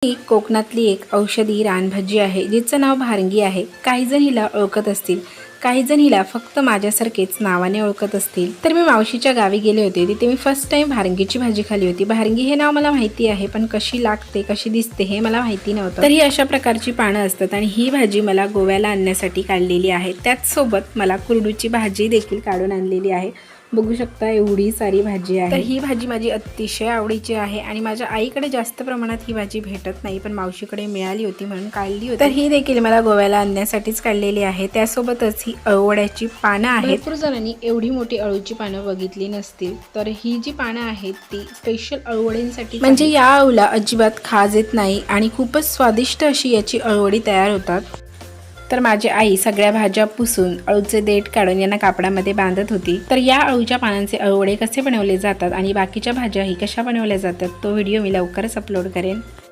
ही कोकणातली एक औषधी रानभाजी आहे जिचं नाव भारंगी आहे। काही जण हिला ओळखत असतील, काही जण हिला फक्त माझ्यासारखेच नावाने ओळखत असतील। तर मी मावशीच्या गावी गेले होते, तिथे मी फर्स्ट टाइम भारंगीची भाजी खाल्ली होती। भारंगी हे नाव मला माहिती आहे, पण कशी लागते कशी दिसते हे मला माहिती नव्हतं। तर ही अशा प्रकारची पानं असतात आणि ही भाजी मला गोव्याला आणण्यासाठी काढलेली आहे। त्याच सोबत मला कुरडूची भाजी देखील काढून आणलेली आहे। बघू शकता एवढी सारी भाजी आहे। तर ही भाजी माझी अतिशय आवडीची आहे आणि माझ्या आईकडे जास्त प्रमाणात ही भाजी भेटत नाही, पण मावशीकडे मिळाली होती म्हणून काढली होती। तर ही देखील मला गोव्याला आणण्यासाठीच काढलेली आहे। त्यासोबतच ही अळूवड्याची पानं आहेत। भरपूर जणांनी एवढी मोठी अळूची पानं बघितली नसतील, तर ही जी पानं आहेत ती स्पेशल अळूवड्यांसाठी, म्हणजे या अळूला अजिबात खाज येत नाही आणि खूपच स्वादिष्ट अशी याची अळूवडी तयार होतात। तर माझी आई सगळ्या भाज्या पुसून अळूचे देठ काढून यांना कापडामध्ये बांधत होती। तर या अळूच्या पानांचे अळूवडे कसे बनवले जातात आणि बाकीच्या भाज्याही कशा बनवल्या जातात तो व्हिडिओ मी लवकरच अपलोड करेन।